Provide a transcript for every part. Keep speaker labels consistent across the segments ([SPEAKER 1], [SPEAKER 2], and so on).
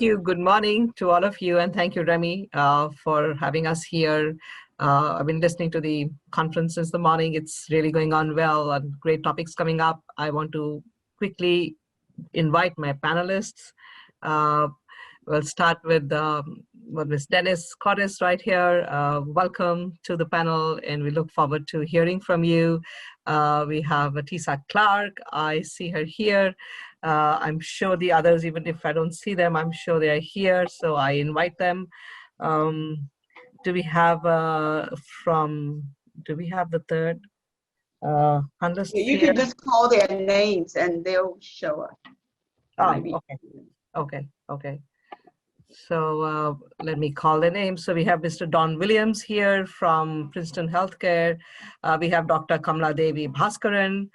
[SPEAKER 1] you. Good morning to all of you. And thank you, Remy, for having us here. I've been listening to the conference since the morning. It's really going on well and great topics coming up. I want to quickly invite my panelists. We'll start with Ms. Dennis Cordes right here. Welcome to the panel, and we look forward to hearing from you. We have Tisa Clark. I see her here. I'm sure the others, even if I don't see them, I'm sure they are here, so I invite them. Do we have the third panelist
[SPEAKER 2] You
[SPEAKER 1] here?
[SPEAKER 2] can just call their names and they'll show up.
[SPEAKER 1] Oh, okay. So let me call the name. So we have Mr. Don Williams here from Princeton Healthcare. We have Dr. Kamala Devi Bhaskaran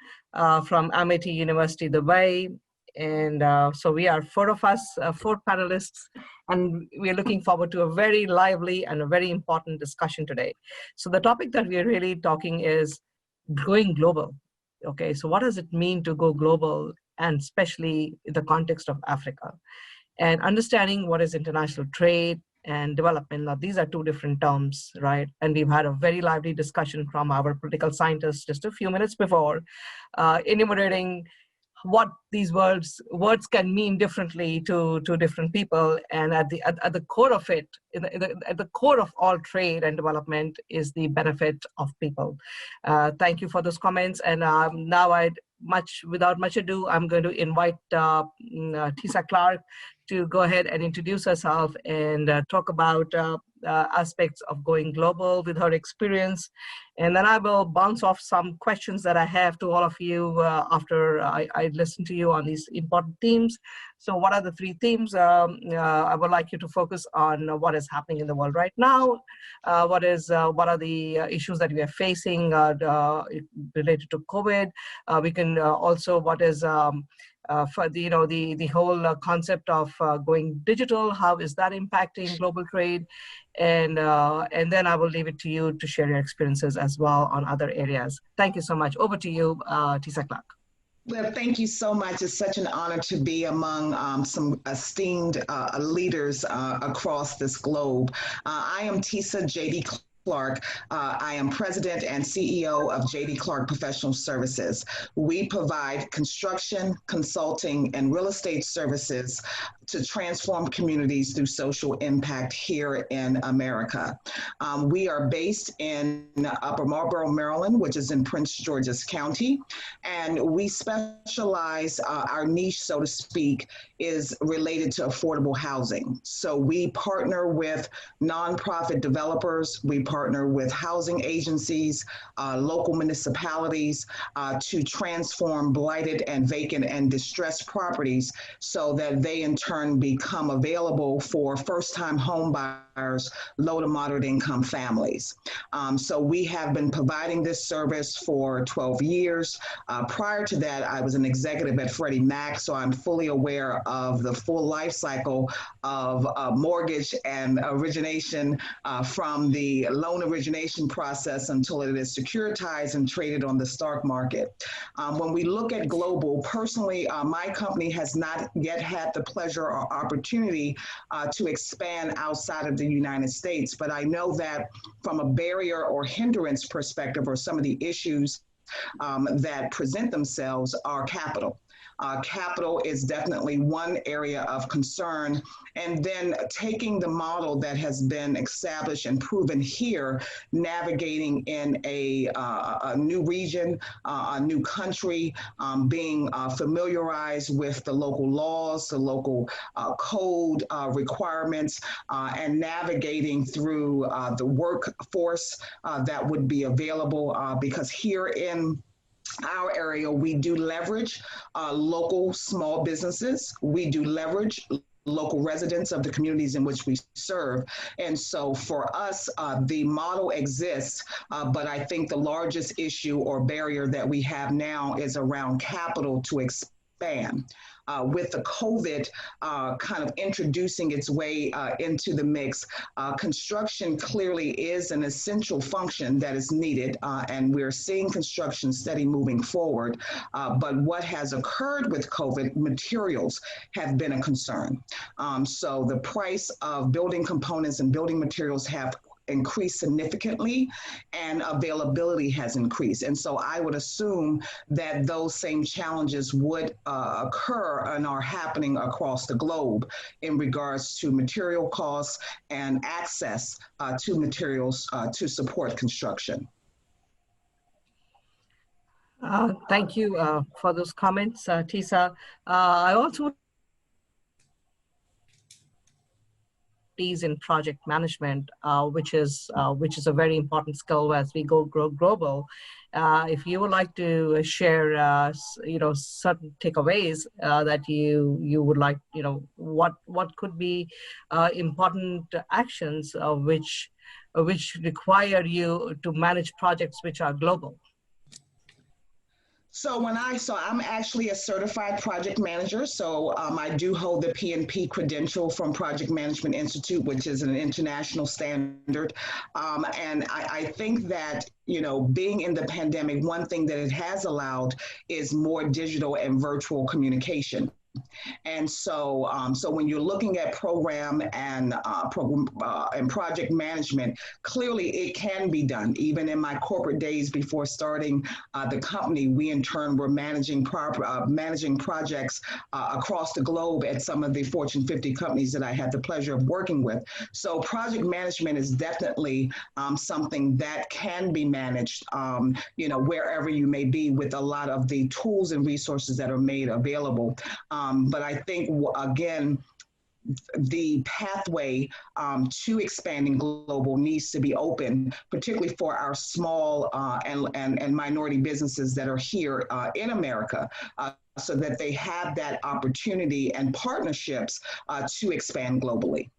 [SPEAKER 1] from Amity University, Dubai. And so we are four of us, four panelists, and we're looking forward to a very lively and a very important discussion today. So the topic that we're really talking is going global. Okay, so what does it mean to go global, and especially in the context of Africa? And understanding what is international trade and development. Now, these are two different terms, right? And we've had a very lively discussion from our political scientists just a few minutes before, enumerating what these words can mean differently to different people. And at the core of it, at the core of all trade and development is the benefit of people. Thank you for those comments. And now without much ado, I'm going to invite Tisa Clark to go ahead and introduce herself and talk about aspects of going global with her experience. And then I will bounce off some questions that I have to all of you after I listen to you on these important themes. So what are the three themes? I would like you to focus on what is happening in the world right now. What are the issues that we are facing related to COVID? We can also, what is for the whole concept of going digital, how is that impacting global trade? And then I will leave it to you to share your experiences as well on other areas. Thank you so much. Over to you, Tisa Clark.
[SPEAKER 3] Well, thank you so much. It's such an honor to be among some esteemed leaders across this globe. I am Tisa J.D. Clark. I am president and CEO of J.D. Clark Professional Services. We provide construction, consulting, and real estate services to transform communities through social impact here in America. We are based in Upper Marlboro, Maryland, which is in Prince George's County, and we specialize, our niche, so to speak, is related to affordable housing. So we partner with nonprofit developers, we partner with housing agencies, local municipalities to transform blighted and vacant and distressed properties so that they in turn become available for first-time home buyers, low to moderate income families. So we have been providing this service for 12 years. Prior to that, I was an executive at Freddie Mac, so I'm fully aware of the full life cycle of mortgage and origination from the loan origination process until it is securitized and traded on the stock market. When we look at global, personally, my company has not yet had the pleasure or opportunity to expand outside of the United States, but I know that from a barrier or hindrance perspective, or some of the issues that present themselves are capital. Capital is definitely one area of concern. And then taking the model that has been established and proven here, navigating in a new region, a new country, being familiarized with the local laws, the local code requirements, and navigating through the workforce that would be available, because here in our area, we do leverage local small businesses. We do leverage local residents of the communities in which we serve. And so for us, the model exists, but I think the largest issue or barrier that we have now is around capital to expand expand. With the COVID kind of introducing its way into the mix, construction clearly is an essential function that is needed, and we're seeing construction steady moving forward. But what has occurred with COVID, materials have been a concern. So the price of building components and building materials have increased significantly, and availability has increased. And so I would assume that those same challenges would occur and are happening across the globe in regards to material costs and access to materials to support construction.
[SPEAKER 1] Thank you for those comments, Tisa. I also in project management, which is a very important skill as we go global. If you would like to share, certain takeaways that you would like, what could be important actions which require you to manage projects which are global.
[SPEAKER 3] So I'm actually a certified project manager. So I do hold the PNP credential from Project Management Institute, which is an international standard. And I think that, being in the pandemic, one thing that it has allowed is more digital and virtual communication. And so, when you're looking at program and project management, clearly it can be done. Even in my corporate days before starting the company, we in turn were managing projects across the globe at some of the Fortune 50 companies that I had the pleasure of working with. So project management is definitely something that can be managed, wherever you may be, with a lot of the tools and resources that are made available. But I think, again, the pathway to expanding global needs to be open, particularly for our small and minority businesses that are here in America, so that they have that opportunity and partnerships to expand globally.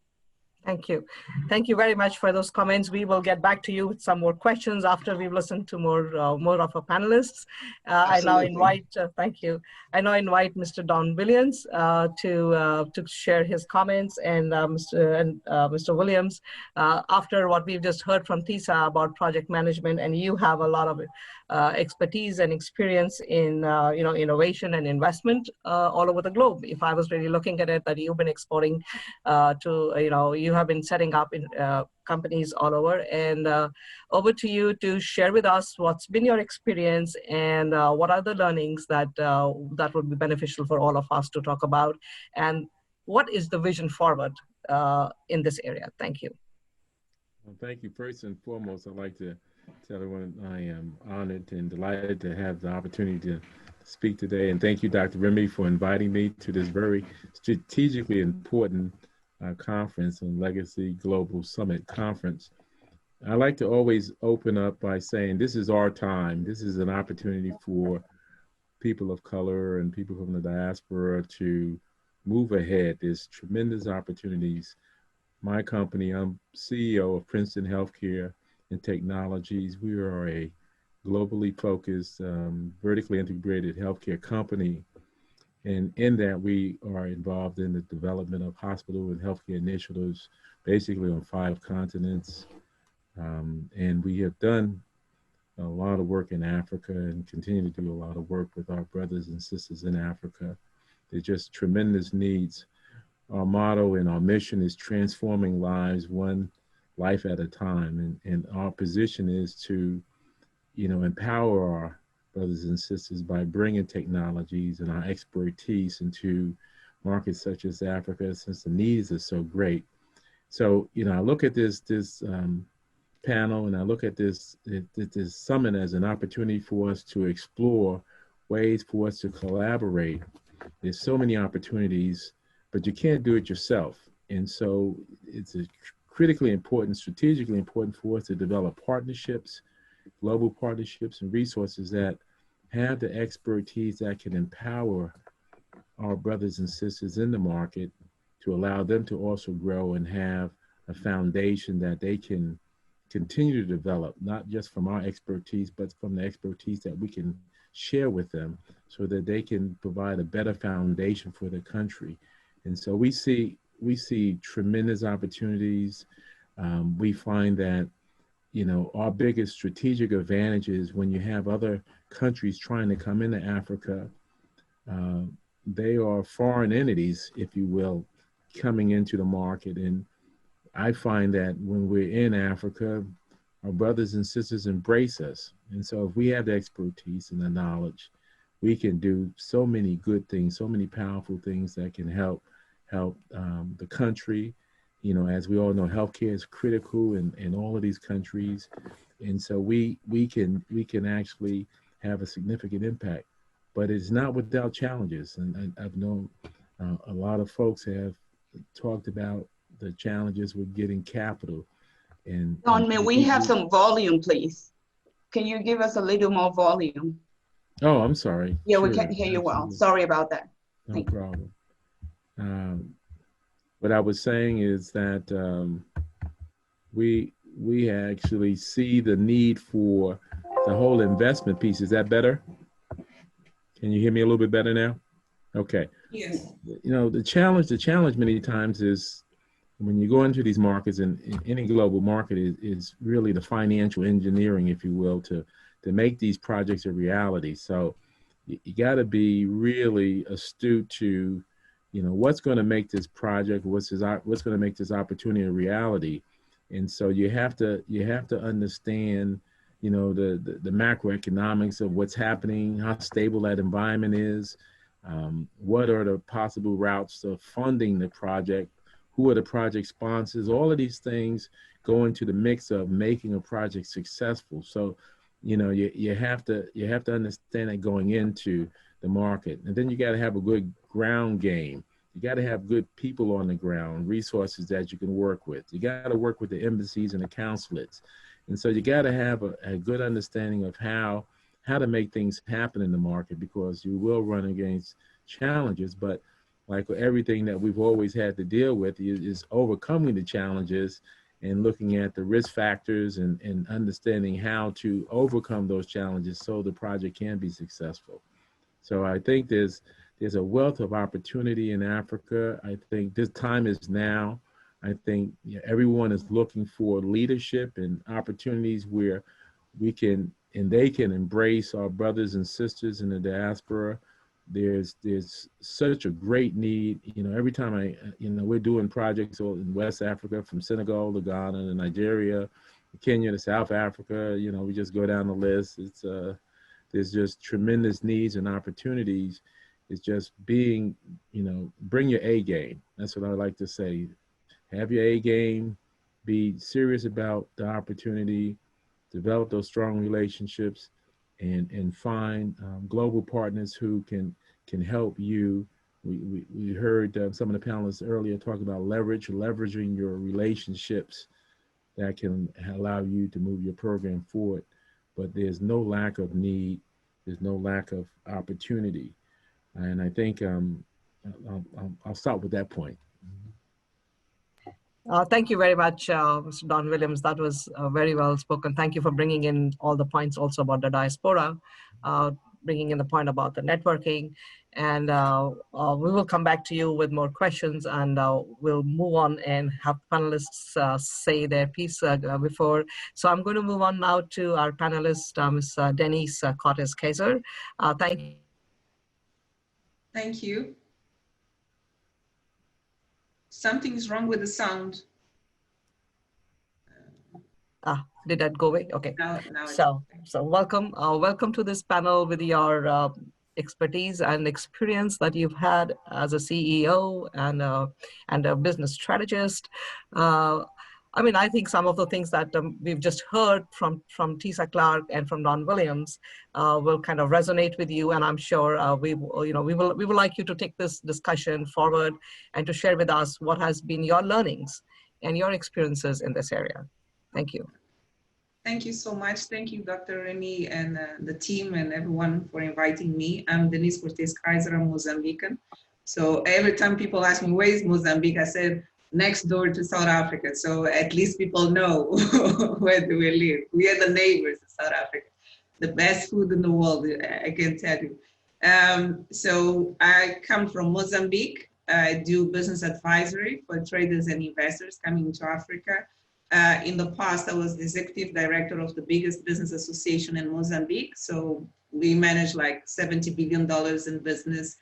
[SPEAKER 1] Thank you. Thank you very much for those comments. We will get back to you with some more questions after we've listened to more of our panelists. I now invite, thank you. I now invite Mr. Don Williams to share his comments, and Mr. Williams, after what we've just heard from Tisa about project management, and you have a lot of expertise and experience in innovation and investment all over the globe. If I was really looking at it, that you've been exporting you have been setting up in companies all over, and over to you to share with us what's been your experience and what are the learnings that would be beneficial for all of us to talk about, and what is the vision forward in this area. Thank you.
[SPEAKER 4] Well, thank you. First and foremost, I'd like to tell everyone I am honored and delighted to have the opportunity to speak today, and thank you, Dr. Remy, for inviting me to this very strategically important conference on Legacy Global Summit Conference. I like to always open up by saying this is our time. This is an opportunity for people of color and people from the diaspora to move ahead. There's tremendous opportunities. My company, I'm CEO of Princeton Healthcare and Technologies. We are a globally focused, vertically integrated healthcare company. And in that, we are involved in the development of hospital and healthcare initiatives, basically on 5 continents. And we have done a lot of work in Africa and continue to do a lot of work with our brothers and sisters in Africa. There's just tremendous needs. Our motto and our mission is transforming lives one life at a time. And our position is to, empower our brothers and sisters by bringing technologies and our expertise into markets such as Africa, since the needs are so great. So, I look at this panel, and I look at this summit as an opportunity for us to explore ways for us to collaborate. There's so many opportunities, but you can't do it yourself. And so it's critically important, strategically important for us to develop partnerships, global partnerships and resources that have the expertise that can empower our brothers and sisters in the market to allow them to also grow and have a foundation that they can continue to develop, not just from our expertise, but from the expertise that we can share with them, so that they can provide a better foundation for the country. And so we see tremendous opportunities. We find that, you know, our biggest strategic advantage is when you have other countries trying to come into Africa. They are foreign entities, if you will, coming into the market. And I find that when we're in Africa, our brothers and sisters embrace us. And so if we have the expertise and the knowledge, we can do so many good things, so many powerful things that can help the country. You know, as we all know, healthcare is critical in all of these countries. And so we can actually have a significant impact, but it's not without challenges. And I've known a lot of folks have talked about the challenges with getting capital. And
[SPEAKER 2] Don, may we have some volume, please? Can you give us a little more volume?
[SPEAKER 4] Oh, I'm sorry.
[SPEAKER 2] Yeah,
[SPEAKER 4] Sure,
[SPEAKER 2] we can't hear you well.
[SPEAKER 4] absolutely.
[SPEAKER 2] Sorry about that.
[SPEAKER 4] No
[SPEAKER 2] Thank you.
[SPEAKER 4] problem. What I was saying is that we actually see the need for the whole investment piece. Is that better? Can you hear me a little bit better now? Okay.
[SPEAKER 5] Yes.
[SPEAKER 4] You know, the challenge many times is when you go into these markets, and in any global market is really the financial engineering, if you will, to make these projects a reality. So you got to be really astute to, you know, what's going to make this project, what's going to make this opportunity a reality. And so you have to understand, you know, the macroeconomics of what's happening, how stable that environment is, what are the possible routes of funding the project, who are the project sponsors. All of these things go into the mix of making a project successful. So, you know, you have to understand that going into the market. And then you got to have a good ground game. You got to have good people on the ground, resources that you can work with. You got to work with the embassies and the consulates. And so you got to have a good understanding of how to make things happen in the market, because you will run against challenges. But like everything that we've always had to deal with is overcoming the challenges and looking at the risk factors and understanding how to overcome those challenges so the project can be successful. So I think there's a wealth of opportunity in Africa. I think this time is now. I think everyone is looking for leadership and opportunities where we can and they can embrace our brothers and sisters in the diaspora. There's such a great need. You know, every time we're doing projects in West Africa, from Senegal to Ghana to Nigeria, Kenya to South Africa, you know, we just go down the list. It's there's just tremendous needs and opportunities. It's just being, you know, bring your A game. That's what I like to say. Have your A game, be serious about the opportunity, develop those strong relationships, and find global partners who can help you. We heard some of the panelists earlier talk about leveraging your relationships that can allow you to move your program forward. But there's no lack of need. There's no lack of opportunity. And I think I'll start with that point.
[SPEAKER 1] Thank you very much, Mr. Don Williams. That was very well spoken. Thank you for bringing in all the points also about the diaspora, bringing in the point about the networking. And we will come back to you with more questions, and we'll move on and have panelists say their piece before. So I'm going to move on now to our panelist, Ms. Denise Cortez-Kaiser. Thank you.
[SPEAKER 5] Thank you. Something's wrong with the sound.
[SPEAKER 1] Did that go away? Okay.
[SPEAKER 5] Now
[SPEAKER 1] So welcome to this panel with your expertise and experience that you've had as a CEO and a business strategist. I mean, I think some of the things that we've just heard from Tisa Clark and from Don Williams will kind of resonate with you, and I'm sure we would like you to take this discussion forward and to share with us what has been your learnings and your experiences in this area. Thank you.
[SPEAKER 5] Thank you so much. Thank you, Dr. Remy and the team and everyone for inviting me. I'm Denise Cortez-Kaiser, I'm Mozambican. So every time people ask me, where is Mozambique? I said, next door to South Africa. So at least people know where do we live. We are the neighbors of South Africa. The best food in the world, I can tell you. So I come from Mozambique. I do business advisory for traders and investors coming into Africa. In the past, I was the executive director of the biggest business association in Mozambique. So we manage like $70 billion in business,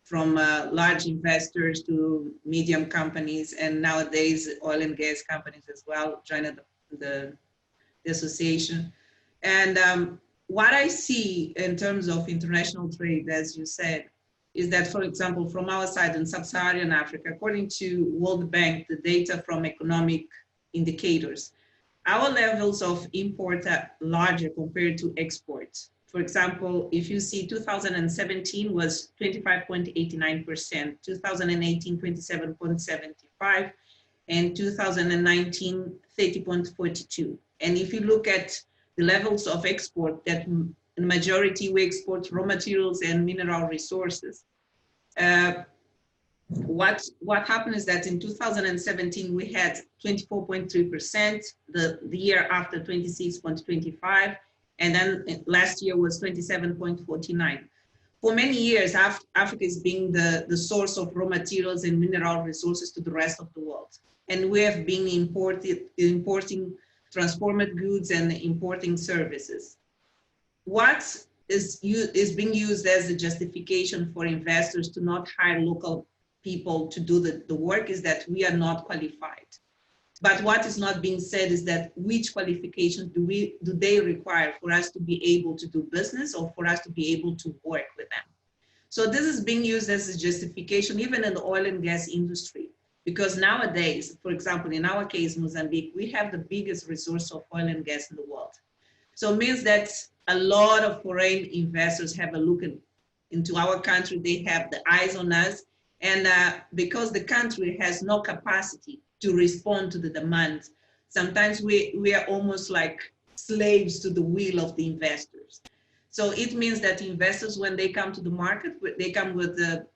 [SPEAKER 5] from large investors to medium companies, and nowadays oil and gas companies as well joined the association. And what I see in terms of international trade, as you said, is that, for example, from our side in Sub-Saharan Africa, according to World Bank, the data from economic indicators, our levels of import are larger compared to exports. For example, if you see 2017 was 25.89%, 2018, 27.75%, and 2019, 30.42%. And if you look at the levels of export, that in majority we export raw materials and mineral resources. What happened is that in 2017, we had 24.3%, the year after 26.25%, and then last year was 27.49%. For many years, Africa is being the source of raw materials and mineral resources to the rest of the world. And we have been importing transformed goods and importing services. What is being used as a justification for investors to not hire local people to do the work is that we are not qualified. But what is not being said is that which qualifications do they require for us to be able to do business or for us to be able to work with them. So this is being used as a justification even in the oil and gas industry, because nowadays, for example, in our case, Mozambique, we have the biggest resource of oil and gas in the world. So it means that a lot of foreign investors have a look into our country, they have the eyes on us, and because the country has no capacity to respond to the demand, sometimes we are almost like slaves to the will of the investors. So it means that investors, when they come to the market, they come with the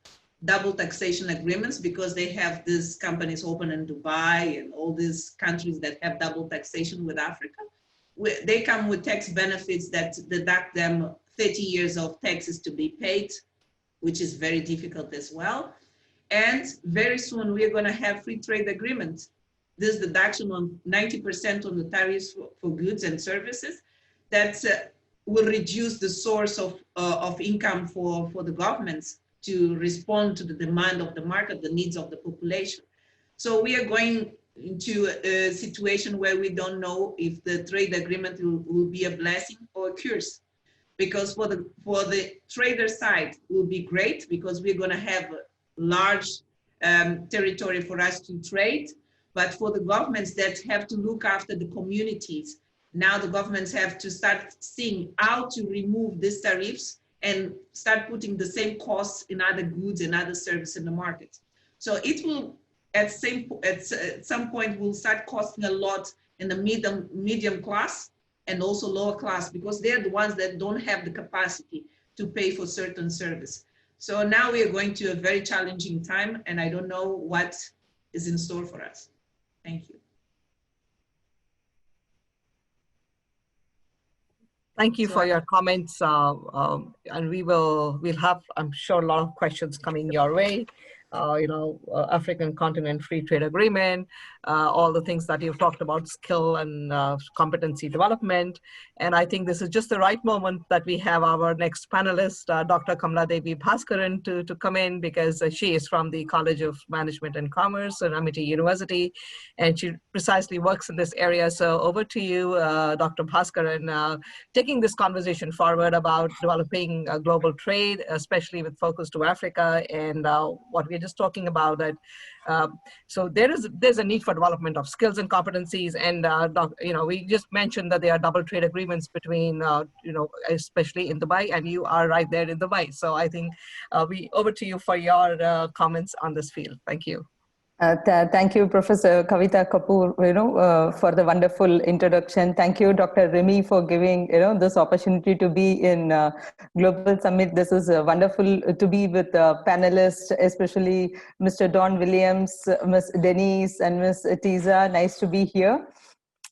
[SPEAKER 5] double taxation agreements because they have these companies open in Dubai and all these countries that have double taxation with Africa. They come with tax benefits that deduct them 30 years of taxes to be paid, which is very difficult as well. And very soon we're going to have free trade agreements. This deduction on 90% on the tariffs for goods and services that will reduce the source of income for the governments to respond to the demand of the market, the needs of the population. So we are going into a situation where we don't know if the trade agreement will be a blessing or a curse. Because for the trader side, it will be great because we're going to have a large territory for us to trade. But for the governments that have to look after the communities, now the governments have to start seeing how to remove these tariffs and start putting the same costs in other goods and other services in the market. So it will, at some point, will start costing a lot in the medium class and also lower class, because they're the ones that don't have the capacity to pay for certain service. So now we are going to a very challenging time, and I don't know what is in store for us. Thank you.
[SPEAKER 1] Thank you for your comments, and we'll have, I'm sure, a lot of questions coming your way. African Continent Free Trade Agreement, all the things that you've talked about, skill and competency development. And I think this is just the right moment that we have our next panelist, Dr. Kamladevi Bhaskaran, to come in, because she is from the College of Management and Commerce at Amity University, and she precisely works in this area. So over to you, Dr. Bhaskaran, taking this conversation forward about developing global trade, especially with focus to Africa, and what we're just talking about that. So there's a need for development of skills and competencies, and we just mentioned that there are double trade agreements between especially in Dubai, and you are right there in Dubai. So I think over to you for your comments on this field. Thank you.
[SPEAKER 6] Thank you, Professor Kavita Kapoor, for the wonderful introduction. Thank you, Dr. Remy, for giving this opportunity to be in Global Summit. This is wonderful to be with panelists, especially Mr. Don Williams, Ms. Denise, and Ms. Tiza. Nice to be here.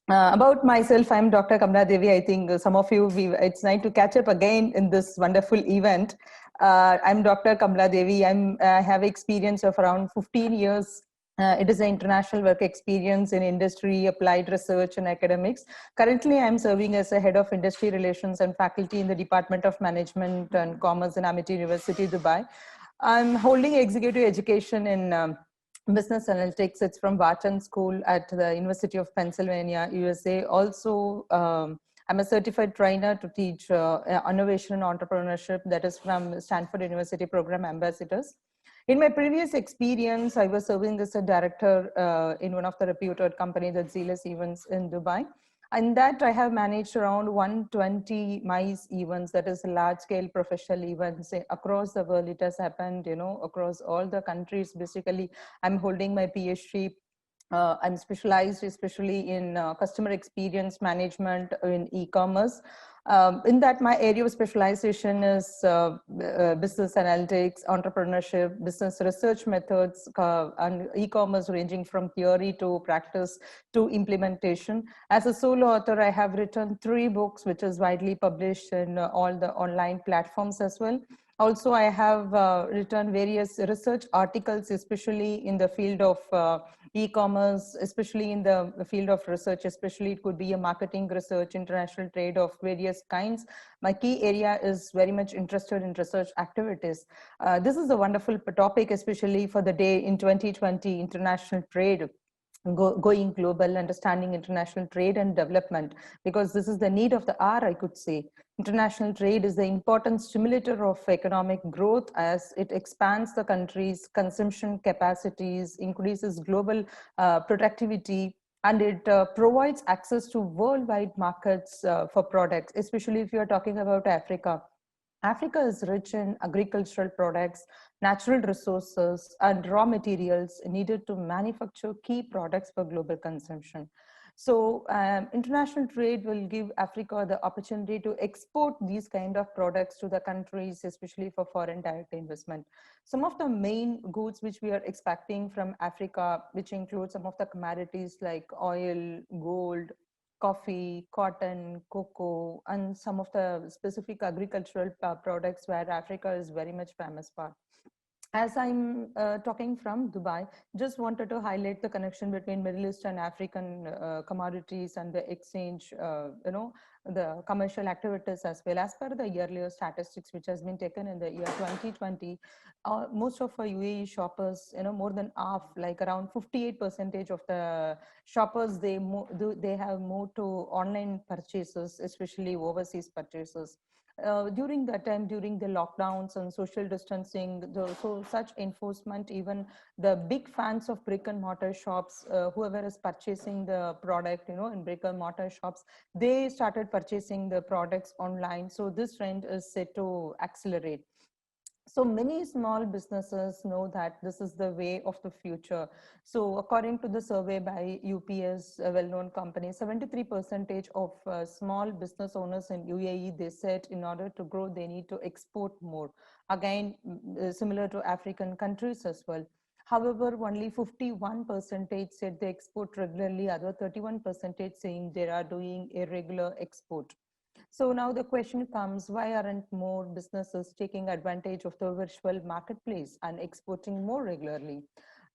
[SPEAKER 6] About myself, I'm Dr. Kamladevi. I think some of you, it's nice to catch up again in this wonderful event. I'm Dr. Kamla Devi. I have experience of around 15 years. It is an international work experience in industry, applied research, and academics. Currently, I'm serving as a head of industry relations and faculty in the Department of Management and Commerce in Amity University, Dubai. I'm holding executive education in business analytics. It's from Wharton School at the University of Pennsylvania, USA. Also, I'm a certified trainer to teach innovation and entrepreneurship, that is from Stanford University Program Ambassadors. In my previous experience, I was serving as a director in one of the reputed company, the Zealous Events in Dubai. And that I have managed around 120 MICE events, that is large-scale professional events across the world. It has happened, across all the countries. Basically, I'm holding my PhD. I'm specialized especially in customer experience management in e-commerce. In that, my area of specialization is business analytics, entrepreneurship, business research methods, and e-commerce, ranging from theory to practice to implementation. As a solo author, I have written 3 books, which is widely published in all the online platforms as well. Also, I have written various research articles, especially in the field of e-commerce, especially in the field of research, especially it could be a marketing research, international trade of various kinds. My key area is very much interested in research activities. This is a wonderful topic, especially for the day in 2020, international trade. Going global, understanding international trade and development, because this is the need of the hour, I could say. International trade is the important stimulator of economic growth, as it expands the country's consumption capacities, increases global productivity, and it provides access to worldwide markets for products, especially if you are talking about Africa. Africa is rich in agricultural products, natural resources, and raw materials needed to manufacture key products for global consumption. So international trade will give Africa the opportunity to export these kind of products to the countries, especially for foreign direct investment. Some of the main goods which we are expecting from Africa, which include some of the commodities like oil, gold, coffee, cotton, cocoa, and some of the specific agricultural products where Africa is very much famous for. As I'm talking from Dubai, just wanted to highlight the connection between Middle East and African commodities and the exchange, the commercial activities as well. As per the yearly statistics which has been taken in the year 2020, most of our UAE shoppers, more than half, like around 58% of the shoppers, they have moved to online purchases, especially overseas purchases. During that time, during the lockdowns and social distancing, so such enforcement, even the big fans of brick and mortar shops, whoever is purchasing the product, in brick and mortar shops, they started purchasing the products online. So this trend is set to accelerate. So many small businesses know that this is the way of the future. So according to the survey by UPS, a well-known company, 73% of small business owners in UAE, they said in order to grow, they need to export more. Again, similar to African countries as well. However, only 51% said they export regularly, other 31% saying they are doing irregular export. So now the question comes, why aren't more businesses taking advantage of the virtual marketplace and exporting more regularly?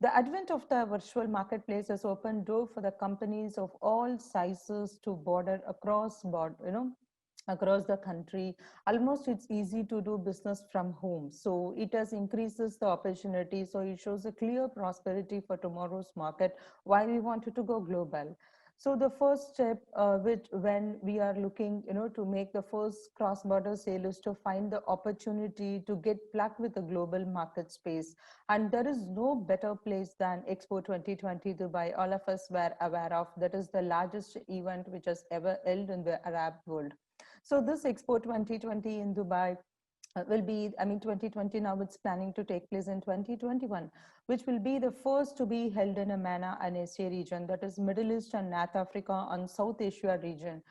[SPEAKER 6] The advent of the virtual marketplace has opened door for the companies of all sizes to border across the country. Almost it's easy to do business from home. So it has increases the opportunity. So it shows a clear prosperity for tomorrow's market, why we wanted to go global. So the first step, when we are looking, to make the first cross-border sale, is to find the opportunity to get plugged with the global market space. And there is no better place than Expo 2020 Dubai. All of us were aware of. That is the largest event which has ever held in the Arab world. So this Expo 2020 in Dubai will be, 2020 now, it's planning to take place in 2021, which will be the first to be held in a MENA and Asia region, that is Middle East and North Africa and South Asia region.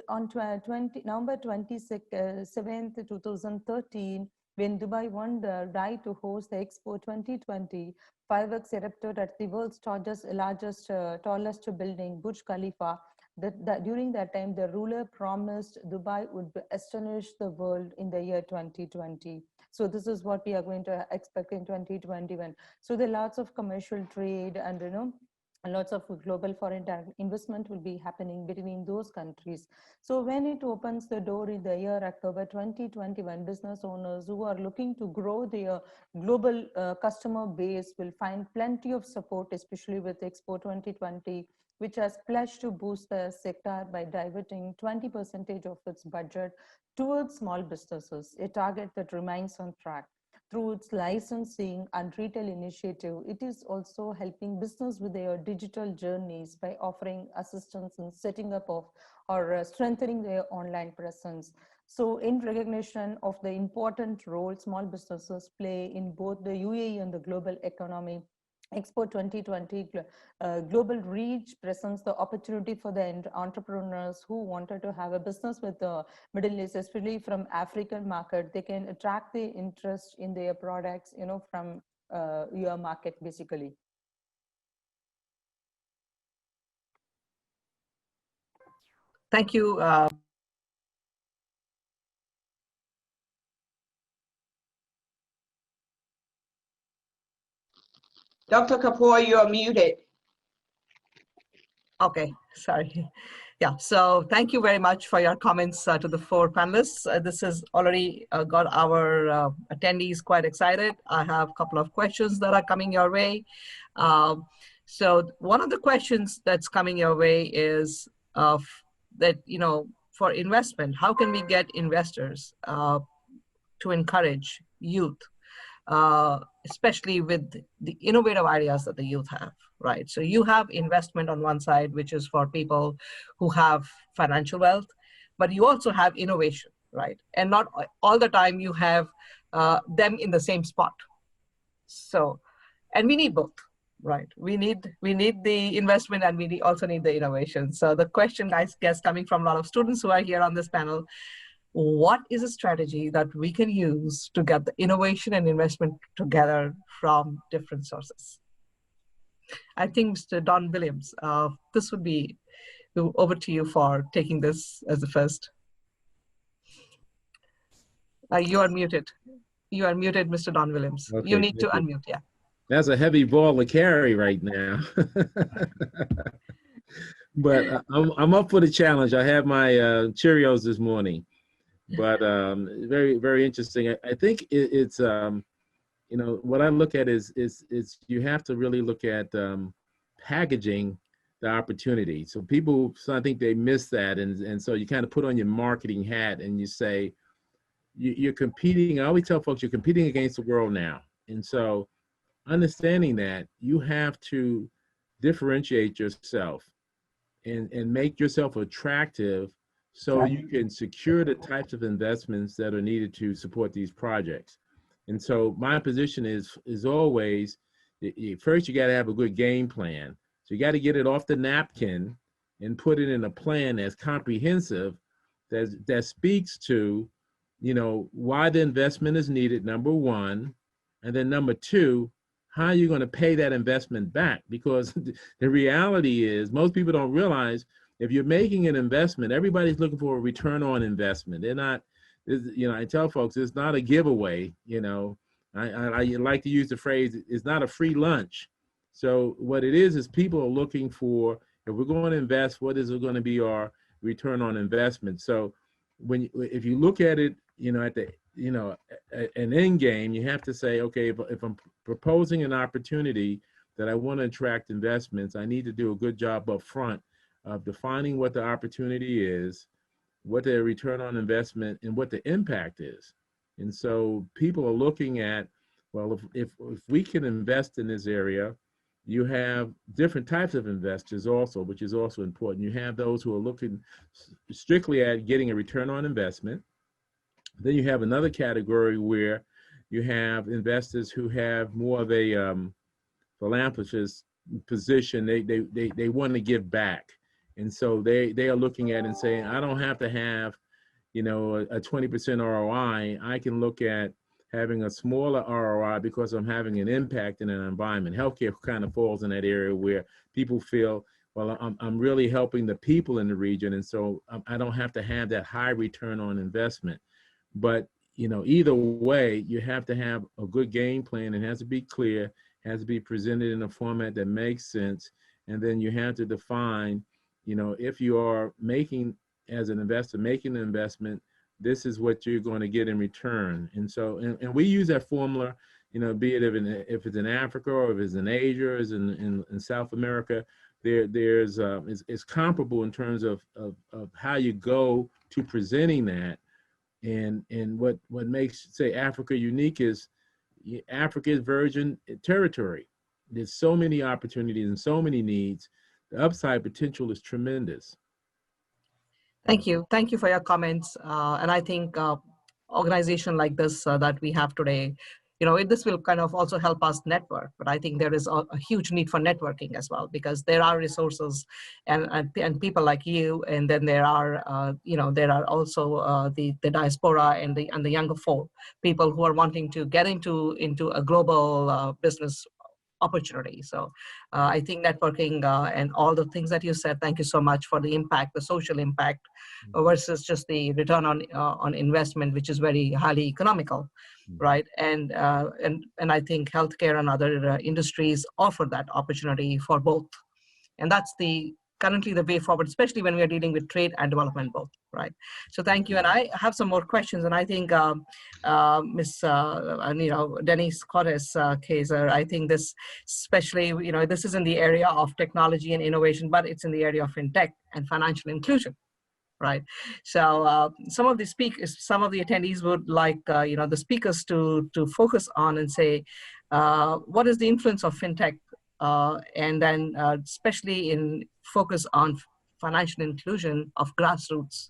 [SPEAKER 6] On November 27th, 2013, when Dubai won the right to host the Expo 2020, fireworks erupted at the world's largest, tallest building, Burj Khalifa. During that time, the ruler promised Dubai would astonish the world in the year 2020. So this is what we are going to expect in 2021. So there are lots of commercial trade and, lots of global foreign direct investment will be happening between those countries. So when it opens the door in the year October 2021, business owners who are looking to grow their global customer base will find plenty of support, especially with Expo 2020, which has pledged to boost the sector by diverting 20% of its budget towards small businesses, a target that remains on track. Through its licensing and retail initiative, it is also helping business with their digital journeys by offering assistance in setting up of or strengthening their online presence. So in recognition of the important role small businesses play in both the UAE and the global economy, Expo 2020 Global Reach presents the opportunity for the entrepreneurs who wanted to have a business with the Middle East, especially from African market. They can attract the interest in their products, from your market, basically.
[SPEAKER 1] Thank you.
[SPEAKER 2] Dr. Kapoor, you are muted.
[SPEAKER 1] Okay, sorry. Yeah, so thank you very much for your comments to the 4 panelists. This has already got our attendees quite excited. I have a couple of questions that are coming your way. So one of the questions that's coming your way is that, for investment, how can we get investors to encourage youth, especially with the innovative ideas that the youth have, right? So you have investment on one side, which is for people who have financial wealth, but you also have innovation, right? And not all the time you have them in the same spot. So, and we need both, right? We need the investment and we also need the innovation. So the question, I guess, coming from a lot of students who are here on this panel, what is a strategy that we can use to get the innovation and investment together from different sources? I think Mr. Don Williams, this would be over to you for taking this as the first. You are muted. You are muted, Mr. Don Williams.
[SPEAKER 4] Okay,
[SPEAKER 1] you need to unmute, yeah.
[SPEAKER 4] That's a heavy ball to carry right now. But I'm up for the challenge. I have my Cheerios this morning. But very, very interesting. I think it's what I look at is you have to really look at packaging the opportunity. So I think they miss that, and so you kind of put on your marketing hat and you say you're competing. I always tell folks you're competing against the world now, and so understanding that you have to differentiate yourself and make yourself attractive, so you can secure the types of investments that are needed to support these projects. And so my position is always, first you got to have a good game plan. So you got to get it off the napkin and put it in a plan that's comprehensive, that speaks to, why the investment is needed, number one, and then number two, how are you going to pay that investment back? Because the reality is most people don't realize, if you're making an investment, everybody's looking for a return on investment. They're not, I tell folks, it's not a giveaway. I like to use the phrase, it's not a free lunch. So what it is people are looking for, if we're going to invest, what is going to be our return on investment? So if you look at it, at the, an end game, you have to say, okay, if I'm proposing an opportunity that I want to attract investments, I need to do a good job up front of defining what the opportunity is, what the return on investment, and what the impact is. And so people are looking at, well, if we can invest in this area, you have different types of investors also, which is also important. You have those who are looking strictly at getting a return on investment. Then you have another category where you have investors who have more of a philanthropist position. They want to give back. And so they are looking at it and saying, I don't have to have, a 20% ROI. I can look at having a smaller ROI because I'm having an impact in an environment. Healthcare kind of falls in that area where people feel, well, I'm really helping the people in the region. And so I don't have to have that high return on investment. But, either way, you have to have a good game plan. It has to be clear, has to be presented in a format that makes sense. And then you have to define, if you are making, as an investor, making an investment, this is what you're going to get in return. And so, and we use that formula, be it if it's in Africa or if it's in Asia or it's in South America, it's comparable in terms of how you go to presenting that. And what makes, say, Africa unique is Africa is virgin territory. There's so many opportunities and so many needs. The upside potential is tremendous.
[SPEAKER 1] Thank you. Thank you for your comments. And I think organization like this that we have today, this will kind of also help us network. But I think there is a huge need for networking as well, because there are resources and people like you, and then there are there are also the diaspora and the younger folk, people who are wanting to get into a global business opportunity. So I think networking and all the things that you said, thank you so much for the impact, the social impact versus just the return on investment, which is very highly economical, right? And I think healthcare and other industries offer that opportunity for both. And that's currently the way forward, especially when we are dealing with trade and development both, right? So thank you. And I have some more questions. And I think Ms. Denise Cortes Kaiser, I think this, especially, this is in the area of technology and innovation, but it's in the area of fintech and financial inclusion, right? So some of the attendees would like, the speakers to focus on and say, what is the influence of fintech? And then especially in focus on financial inclusion of grassroots,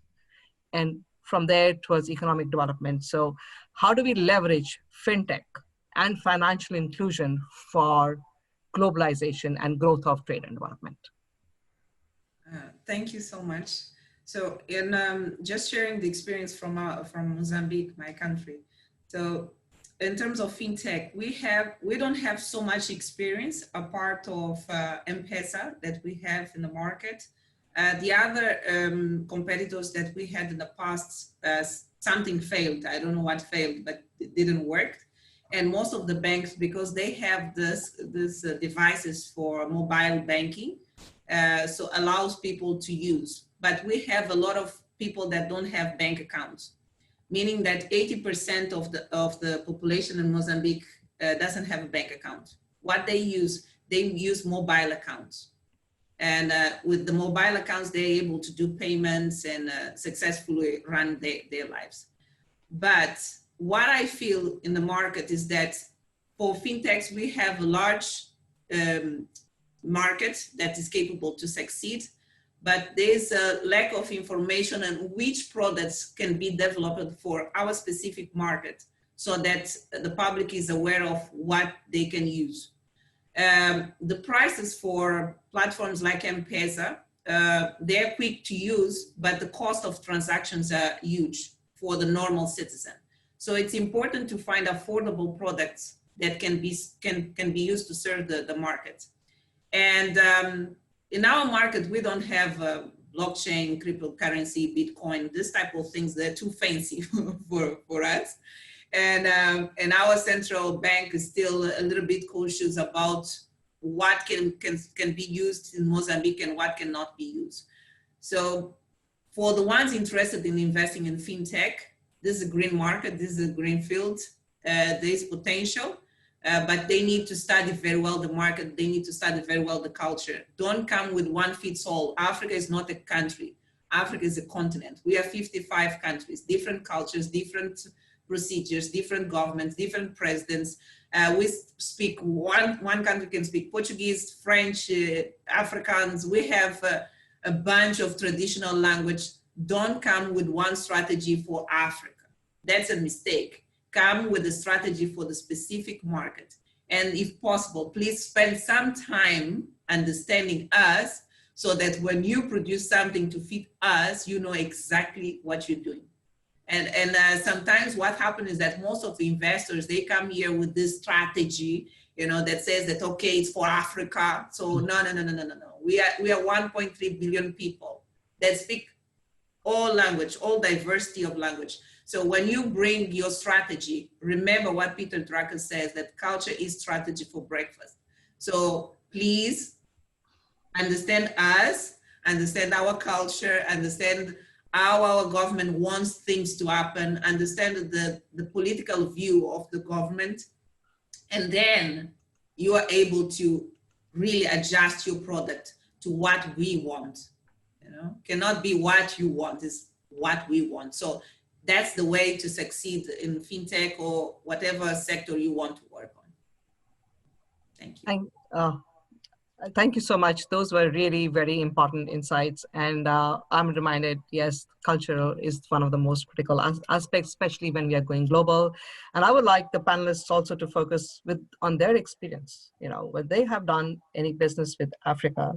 [SPEAKER 1] and from there towards economic development. So how do we leverage fintech and financial inclusion for globalization and growth of trade and development?
[SPEAKER 5] Thank you so much. So in just sharing the experience from Mozambique, my country. So in terms of fintech, we don't have so much experience apart of M-Pesa that we have in the market. The other competitors that we had in the past, something failed. I don't know what failed, but it didn't work. And most of the banks, because they have these devices for mobile banking, so allows people to use. But we have a lot of people that don't have bank accounts, meaning that 80% of the population in Mozambique doesn't have a bank account. What they use mobile accounts. And with the mobile accounts, they're able to do payments and successfully run their lives. But what I feel in the market is that for fintechs, we have a large market that is capable to succeed, but there's a lack of information on which products can be developed for our specific market so that the public is aware of what they can use. The prices for platforms like M-Pesa, they're quick to use, but the cost of transactions are huge for the normal citizen. So it's important to find affordable products that can be used to serve the market. And in our market, we don't have blockchain, cryptocurrency, Bitcoin, this type of things. They're too fancy for us. And our central bank is still a little bit cautious about what can be used in Mozambique and what cannot be used. So for the ones interested in investing in fintech, this is a green market, this is a green field, there is potential, but they need to study very well the market, they need to study very well the culture. Don't come with one fits all. Africa is not a country, Africa is a continent. We have 55 countries, different cultures, different procedures, different governments, different presidents. We speak, one country can speak Portuguese, French, Afrikaans. We have a bunch of traditional language. Don't come with one strategy for Africa. That's a mistake. Come with a strategy for the specific market. And if possible, please spend some time understanding us so that when you produce something to fit us, you know exactly what you're doing. And sometimes what happens is that most of the investors, they come here with this strategy, that says that, okay, it's for Africa. So no. We are 1.3 billion people that speak all language, all diversity of language. So when you bring your strategy, remember what Peter Drucker says, that culture is strategy for breakfast. So please understand us, understand our culture, understand how our government wants things to happen, understand the political view of the government, and then you are able to really adjust your product to what we want. You know, cannot be what you want, is what we want. So that's the way to succeed in fintech or whatever sector you want to work on. Thank you.
[SPEAKER 1] Thank you so much. Those were really very important insights. And I'm reminded, yes, culture is one of the most critical aspects, especially when we are going global. And I would like the panelists also to focus on their experience, you know, when they have done any business with Africa.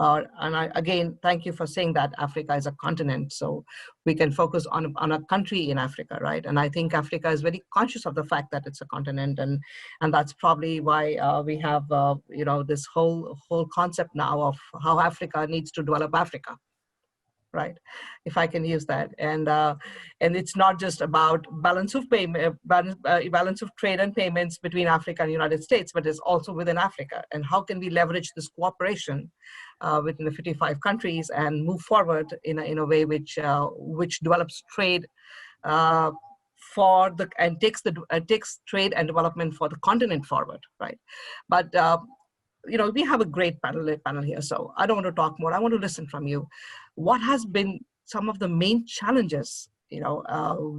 [SPEAKER 1] Again, thank you for saying that Africa is a continent, so we can focus on a country in Africa, right? And I think Africa is very conscious of the fact that it's a continent, and that's probably why we have you know, this whole concept now of how Africa needs to develop Africa, right? If I can use that, and it's not just about balance of payment, balance of trade and payments between Africa and the United States, but it's also within Africa. And how can we leverage this cooperation within the 55 countries and move forward in a way which develops trade and takes trade and development for the continent forward, right? But you know, we have a great panel here, so I don't want to talk more. I want to listen from you. What has been some of the main challenges, you know,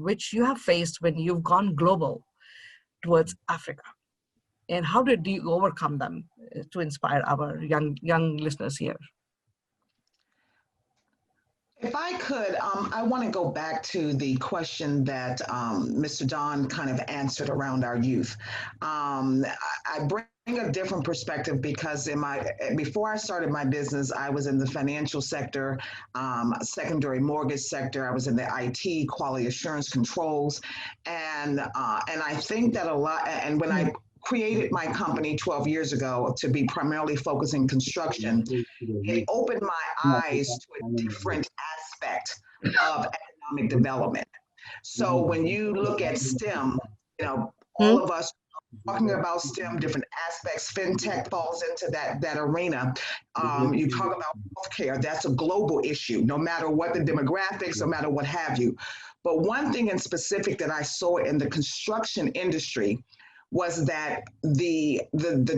[SPEAKER 1] which you have faced when you've gone global towards Africa, and how did you overcome them to inspire our young listeners here?
[SPEAKER 3] If I could, I want to go back to the question that Mr. Don kind of answered around our youth. I bring a different perspective because before I started my business, I was in the financial sector, secondary mortgage sector. I was in the IT, quality assurance controls, and I think that a lot. And when I created my company 12 years ago to be primarily focused in construction, it opened my eyes to a different aspect of economic development. So when you look at STEM, you know, all of us talking about STEM, different aspects, fintech falls into that arena. You talk about healthcare, that's a global issue, no matter what the demographics, no matter what have you. But one thing in specific that I saw in the construction industry was that the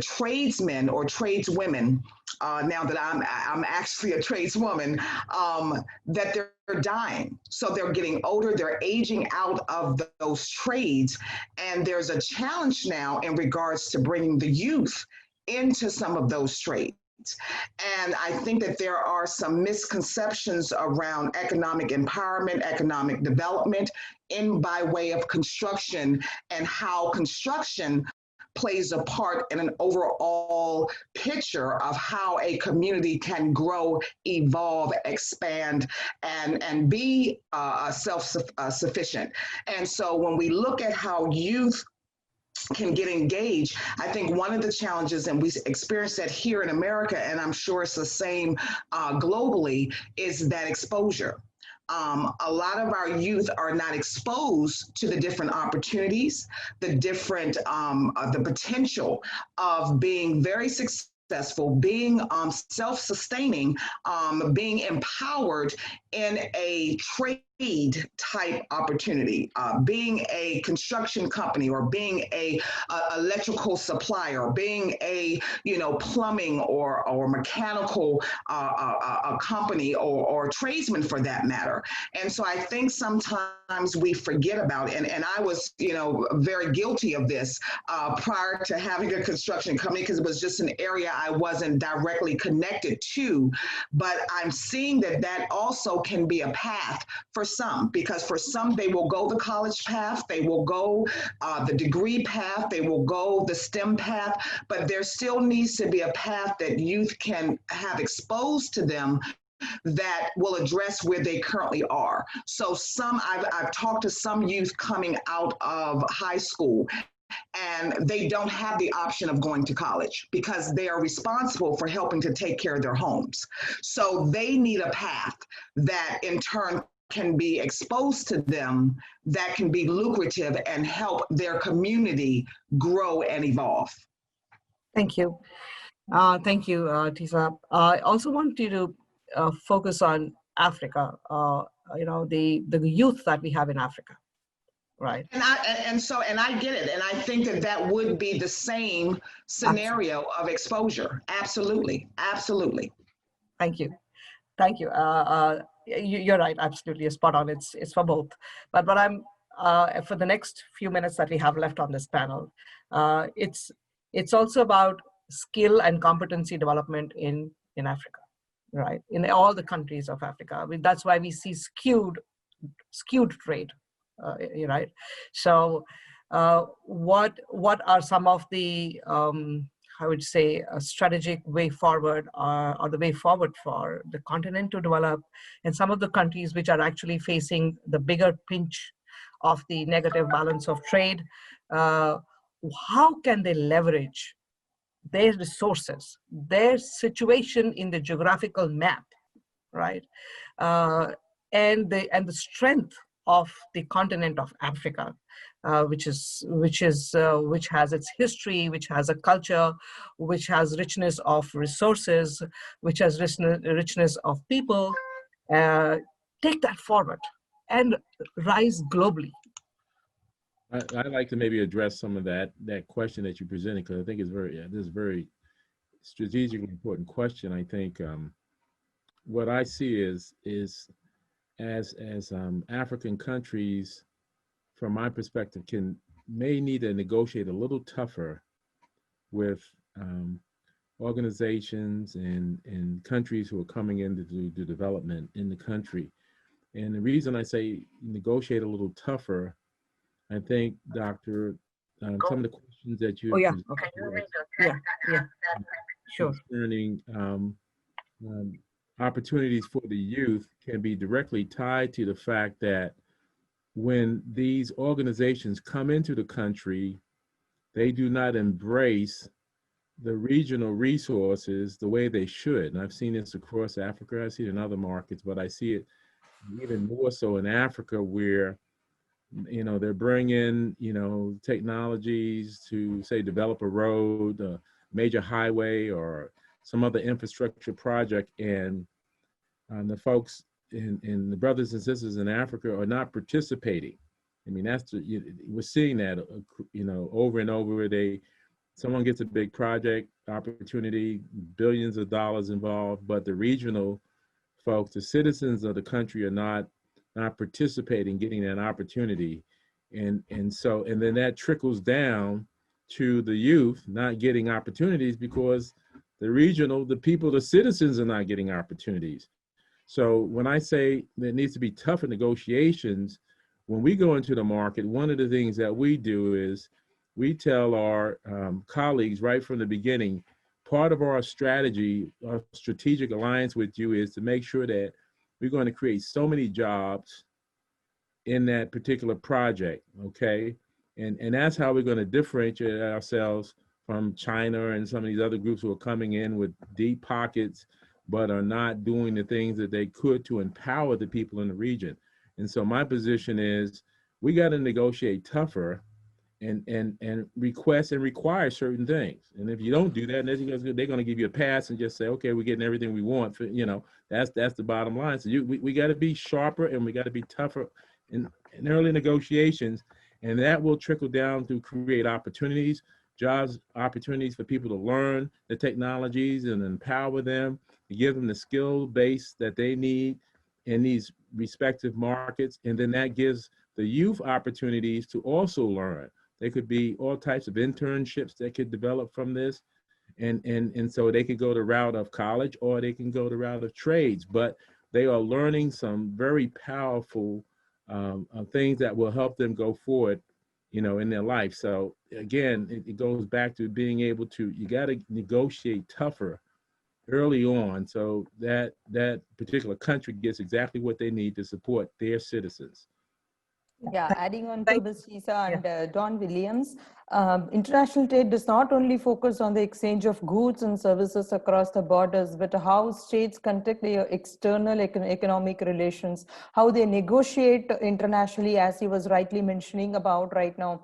[SPEAKER 3] tradesmen or tradeswomen, now that I'm actually a tradeswoman, that they're dying. So they're getting older, they're aging out of those trades. And there's a challenge now in regards to bringing the youth into some of those trades. And I think that there are some misconceptions around economic empowerment, economic development by way of construction, and how construction plays a part in an overall picture of how a community can grow, evolve, expand, and be self-sufficient. And so when we look at how youth can get engaged, I think one of the challenges, and we experience that here in America, and I'm sure it's the same globally, is that exposure. A lot of our youth are not exposed to the different opportunities, the different, the potential of being very successful, being self-sustaining, being empowered in a trade type opportunity, being a construction company, or being a electrical supplier, or being a plumbing or mechanical a company, or tradesman for that matter. And so I think sometimes we forget about it, and I was very guilty of this prior to having a construction company, because it was just an area I wasn't directly connected to. But I'm seeing that also can be a path for some, because for some, they will go the college path, they will go the degree path, they will go the STEM path, but there still needs to be a path that youth can have exposed to them that will address where they currently are. So I've talked to some youth coming out of high school, and they don't have the option of going to college because they are responsible for helping to take care of their homes. So they need a path that in turn can be exposed to them that can be lucrative and help their community grow and evolve.
[SPEAKER 1] Thank you. Thank you, Tisa. I also want you to focus on Africa, the youth that we have in Africa, right?
[SPEAKER 3] And I get it. And I think that would be the same scenario of exposure. Absolutely. Absolutely.
[SPEAKER 1] Thank you. Thank you. You're right. Absolutely. Spot on. It's for both. But what I'm, for the next few minutes that we have left on this panel, it's also about skill and competency development in Africa, right? In all the countries of Africa. That's why we see skewed trade, right? So what are some of the, I would say, a strategic way forward or the way forward for the continent to develop, and some of the countries which are actually facing the bigger pinch of the negative balance of trade, how can they leverage their resources, their situation in the geographical map, right? And the strength of the continent of Africa, which has its history, which has a culture, which has richness of resources, which has richness of people. Take that forward and rise globally.
[SPEAKER 4] I'd like to maybe address some of that question that you presented, because I think this is a very strategically important question. I think what I see is as African countries, from my perspective, may need to negotiate a little tougher with organizations and countries who are coming in to do development in the country. And the reason I say negotiate a little tougher, I think, Doctor, some of the questions that you
[SPEAKER 1] Sure.
[SPEAKER 4] concerning opportunities for the youth can be directly tied to the fact that when these organizations come into the country, they do not embrace the regional resources the way they should. And I've seen this across Africa, I see it in other markets, but I see it even more so in Africa, where they're bringing, technologies to, say, develop a road, a major highway, or some other infrastructure project, and the folks and the brothers and sisters in Africa are not participating. I mean, we're seeing that, over and over. Someone gets a big project opportunity, billions of dollars involved, but the regional folks, the citizens of the country, are not participating, getting that opportunity. And then that trickles down to the youth not getting opportunities because the people, the citizens are not getting opportunities. So when I say there needs to be tougher negotiations, when we go into the market, one of the things that we do is we tell our colleagues right from the beginning, part of our strategy, our strategic alliance with you, is to make sure that we're going to create so many jobs in that particular project, okay? And that's how we're going to differentiate ourselves from China and some of these other groups who are coming in with deep pockets, but are not doing the things that they could to empower the people in the region. And so my position is we got to negotiate tougher and request and require certain things. And if you don't do that, they're going to give you a pass and just say, okay, we're getting everything we want. That's the bottom line. So we got to be sharper, and we got to be tougher in early negotiations, and that will trickle down to create opportunities, jobs, opportunities for people to learn the technologies and empower them, to give them the skill base that they need in these respective markets. And then that gives the youth opportunities to also learn. There could be all types of internships that could develop from this. And so they could go the route of college, or they can go the route of trades, but they are learning some very powerful things that will help them go forward, in their life. So again, it goes back to being able to, you got to negotiate tougher early on so that particular country gets exactly what they need to support their citizens.
[SPEAKER 6] Yeah, adding on to
[SPEAKER 1] Thank-
[SPEAKER 6] Ms. Tisa and Don Williams, international trade does not only focus on the exchange of goods and services across the borders, but how states conduct their external economic relations, how they negotiate internationally, as he was rightly mentioning about right now,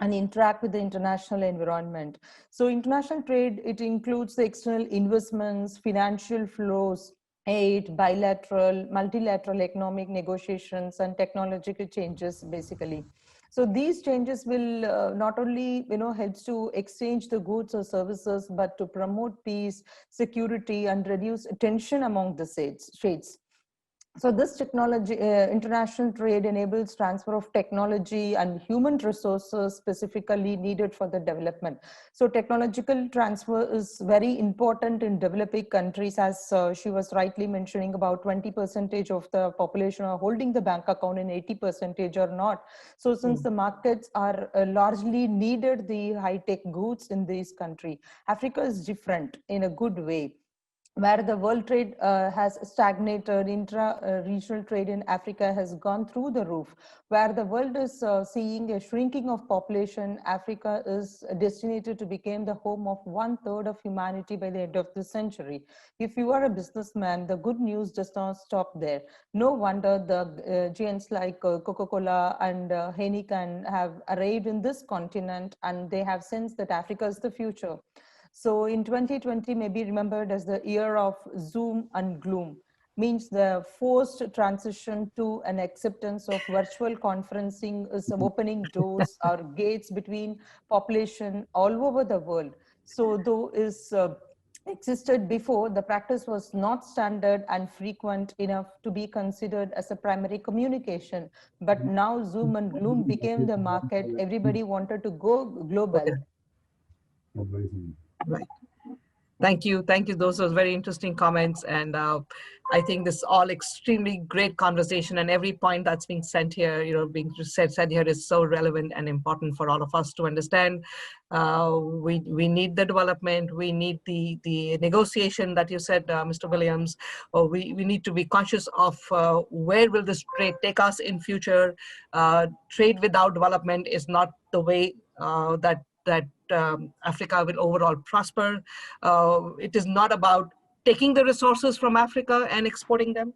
[SPEAKER 6] and interact with the international environment. So international trade, it includes the external investments, financial flows, aid, bilateral, multilateral economic negotiations, and technological changes, basically. So these changes will not only helps to exchange the goods or services, but to promote peace, security, and reduce tension among the states. So this technology, international trade enables transfer of technology and human resources specifically needed for the development. So technological transfer is very important in developing countries, as she was rightly mentioning, about 20% of the population are holding the bank account and 80% are not. So since the markets are largely needed the high-tech goods in this country, Africa is different in a good way, where the world trade has stagnated. Intra-regional trade in Africa has gone through the roof. Where the world is seeing a shrinking of population, Africa is destined to become the home of 1/3 of humanity by the end of the century. If you are a businessman, the good news does not stop there. No wonder the giants like Coca-Cola and Heineken have arrived in this continent, and they have sensed that Africa is the future. So in 2020 may be remembered as the year of Zoom and gloom, means the forced transition to an acceptance of virtual conferencing is opening doors or gates between population all over the world. So though is existed before, the practice was not standard and frequent enough to be considered as a primary communication. But now Zoom and gloom became the market. Everybody wanted to go global.
[SPEAKER 1] Right. Thank you. Thank you. Those are very interesting comments. And I think this all extremely great conversation, and every point that's being sent here, being said here is so relevant and important for all of us to understand. We need the development. We need the negotiation that you said, Mr. Williams. We need to be conscious of where will this trade take us in future. Trade without development is not the way that Africa will overall prosper. It is not about taking the resources from Africa and exporting them.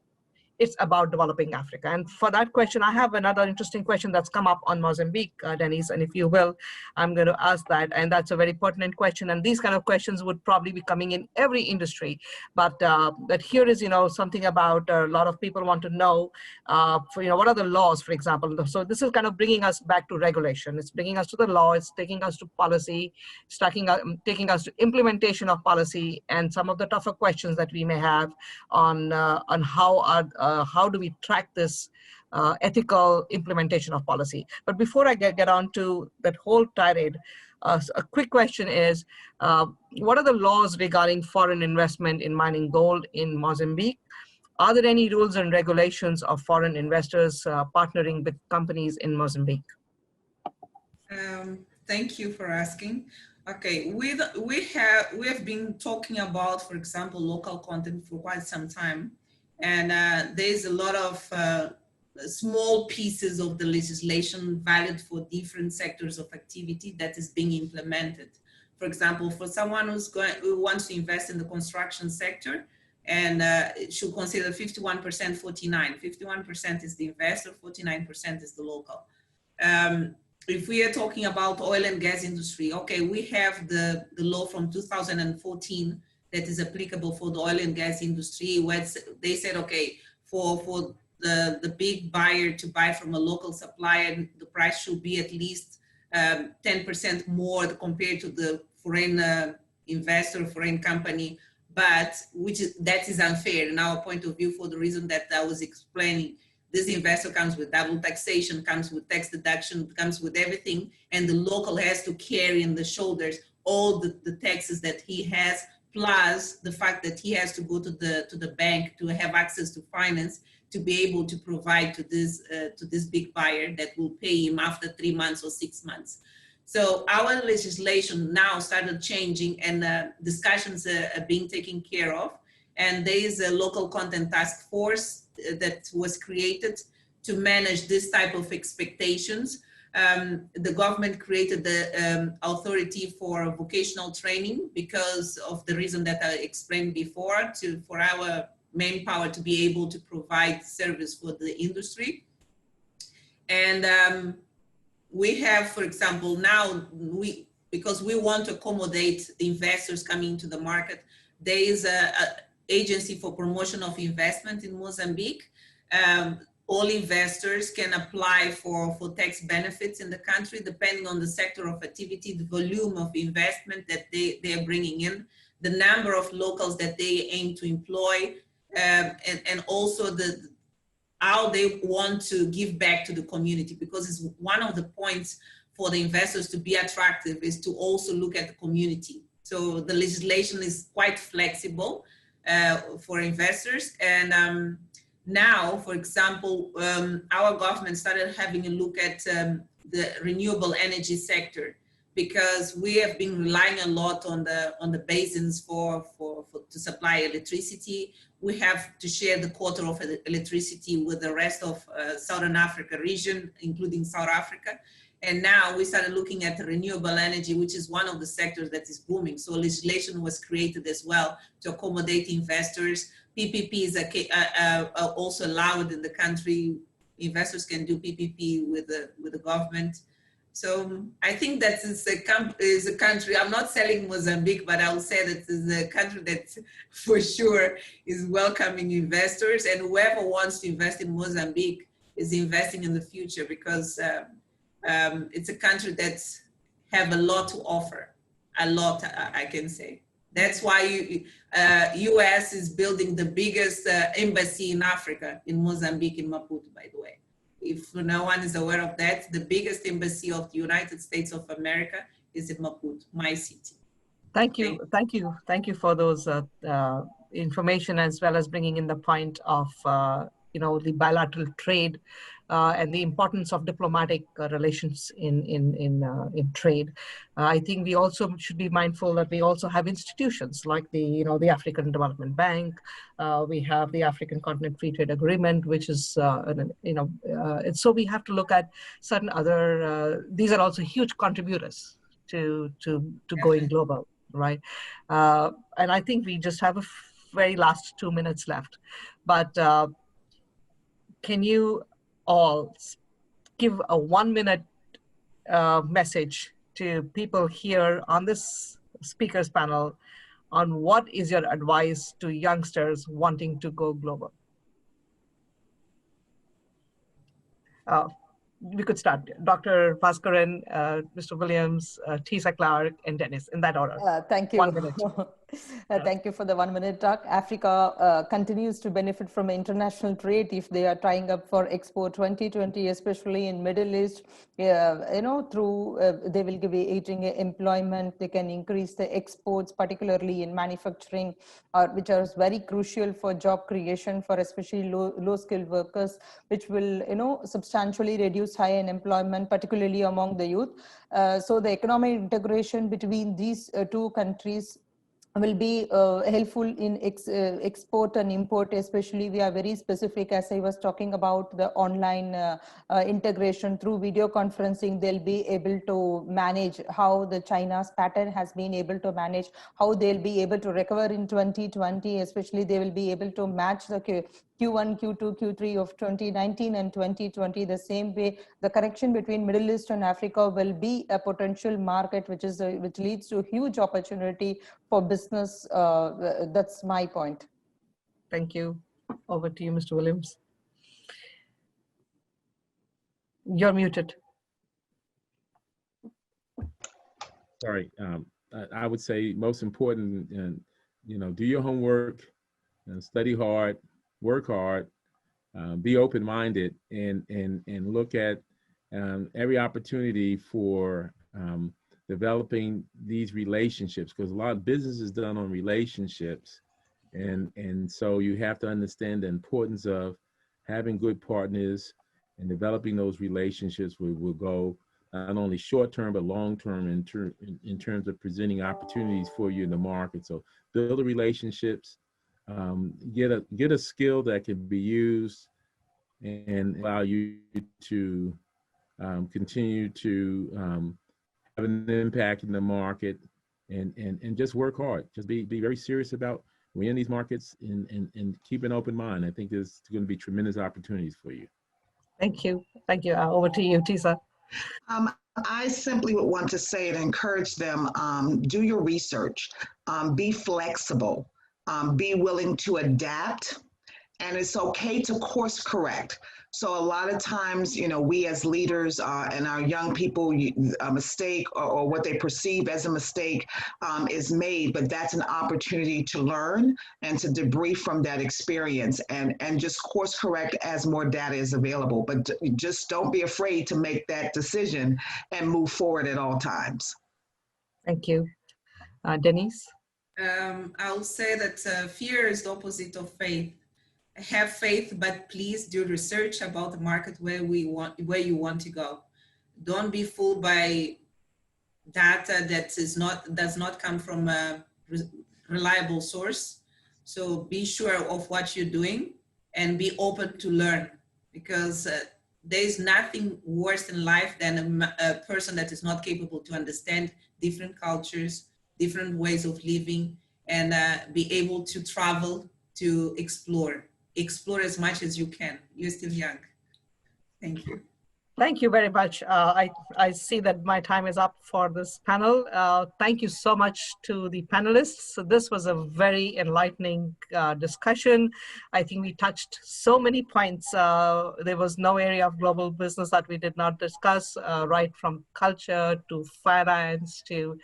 [SPEAKER 1] It's about developing Africa. And for that question, I have another interesting question that's come up on Mozambique, Denise, and if you will, I'm going to ask that. And that's a very pertinent question. And these kind of questions would probably be coming in every industry. But here is, something about a lot of people want to know, what are the laws, for example. So this is kind of bringing us back to regulation. It's bringing us to the law. It's taking us to policy. It's taking us to implementation of policy, and some of the tougher questions that we may have on how do we track this ethical implementation of policy. But before I get on to that whole tirade, a quick question is, what are the laws regarding foreign investment in mining gold in Mozambique? Are there any rules and regulations of foreign investors partnering with companies in Mozambique?
[SPEAKER 5] Thank you for asking. Okay, we have been talking about, for example, local content for quite some time. And there's a lot of small pieces of the legislation valid for different sectors of activity that is being implemented. For example, for someone who wants to invest in the construction sector, and should consider 51%, 49. 51% is the investor, 49% is the local. If we are talking about oil and gas industry, okay, we have the law from 2014 that is applicable for the oil and gas industry, where they said, okay, for the big buyer to buy from a local supplier, the price should be at least 10% more compared to the foreign investor, foreign company, but that is unfair in our point of view, for the reason that I was explaining. This investor comes with double taxation, comes with tax deduction, comes with everything, and the local has to carry in the shoulders all the taxes that he has, plus the fact that he has to go to the bank to have access to finance to be able to provide to this big buyer that will pay him after 3 months or 6 months. So our legislation now started changing, and discussions are being taken care of. And there is a local content task force that was created to manage this type of expectations. The government created the authority for vocational training because of the reason that I explained before, for our manpower to be able to provide service for the industry. And we have, for example, now because we want to accommodate investors coming to the market, there is a agency for promotion of investment in Mozambique. All investors can apply for tax benefits in the country, depending on the sector of activity, the volume of investment that they are bringing in, the number of locals that they aim to employ, and also how they want to give back to the community, because it's one of the points for the investors to be attractive is to also look at the community. So the legislation is quite flexible for investors. And now, for example, our government started having a look at the renewable energy sector, because we have been relying a lot on the basins to supply electricity. We have to share the quota of electricity with the rest of Southern Africa region, including South Africa. And now we started looking at renewable energy, which is one of the sectors that is booming. So legislation was created as well to accommodate investors. PPPs are also allowed in the country. Investors can do PPP with the government. So I think that is a country, I'm not selling Mozambique, but I will say that it's a country that for sure is welcoming investors, and whoever wants to invest in Mozambique is investing in the future, because it's a country that have a lot to offer, a lot, I can say. That's why US is building the biggest embassy in Africa, in Mozambique, in Maputo, by the way. If no one is aware of that, the biggest embassy of the United States of America is in Maputo, my city.
[SPEAKER 1] Thank you. Thank you. Thank you for those information, as well as bringing in the point of, the bilateral trade and the importance of diplomatic relations in trade. I think we also should be mindful that we also have institutions like the African Development Bank. We have the African Continent Free Trade Agreement, which is, and so we have to look at certain other, these are also huge contributors to going global, right? And I think we just have a very last 2 minutes left, but can you all give a 1 minute message to people here on this speakers panel on what is your advice to youngsters wanting to go global? We could start. Dr. Bhaskaran, Mr. Williams, Tisa Clark, and Dennis, in that order.
[SPEAKER 6] Thank you.
[SPEAKER 1] 1 minute.
[SPEAKER 6] Thank you for the 1 minute talk. Africa continues to benefit from international trade if they are tying up for Expo 2020, especially in Middle East. Through they will give aging employment. They can increase the exports, particularly in manufacturing, which are very crucial for job creation for especially low skilled workers, which will substantially reduce high unemployment, particularly among the youth. So the economic integration between these two countries will be helpful in export and import. Especially we are very specific, as I was talking about the online integration through video conferencing. They'll be able to manage how the China's pattern has been able to manage, how they'll be able to recover in 2020. Especially they will be able to match the Q1, Q2, Q3 of 2019 and 2020. The same way, the connection between Middle East and Africa will be a potential market, which leads to huge opportunity for business. That's my point.
[SPEAKER 1] Thank you. Over to you, Mr. Williams. You're muted.
[SPEAKER 4] Sorry. I would say most important, do your homework, study hard, work hard, be open-minded, and look at every opportunity for developing these relationships, because a lot of business is done on relationships, and so you have to understand the importance of having good partners and developing those relationships will go not only short-term but long-term in terms of presenting opportunities for you in the market. So build the relationships. Get a skill that can be used and allow you to continue to have an impact in the market and just work hard. Just be very serious about when you're in these markets and keep an open mind. I think there's going to be tremendous opportunities for you.
[SPEAKER 1] Thank you. Thank you. Over to you, Tisa.
[SPEAKER 3] I simply would want to say and encourage them, do your research, be flexible, be willing to adapt, and it's okay to course correct. So a lot of times, you know, we as leaders and our young people, a mistake or what they perceive as a mistake is made, but that's an opportunity to learn and to debrief from that experience and just course correct as more data is available. But just don't be afraid to make that decision and move forward at all times.
[SPEAKER 1] Thank you. Denise?
[SPEAKER 5] I'll say that fear is the opposite of faith. Have faith, but please do research about the market where you want to go. Don't be fooled by data that does not come from a reliable source. So be sure of what you're doing and be open to learn, because there's nothing worse in life than a person that is not capable to understand different cultures, different ways of living, and be able to travel, to explore as much as you can. You're still young. Thank you.
[SPEAKER 1] Thank you very much. I see that my time is up for this panel. Thank you so much to the panelists. So this was a very enlightening discussion. I think we touched so many points. There was no area of global business that we did not discuss, right from culture to finance to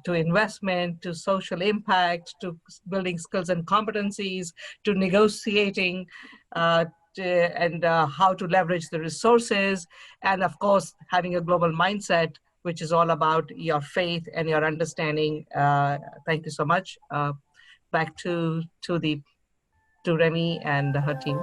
[SPEAKER 1] investment, to social impact, to building skills and competencies, to negotiating, and how to leverage the resources, and of course, having a global mindset, which is all about your faith and your understanding. Thank you so much. Back to Remy and her team.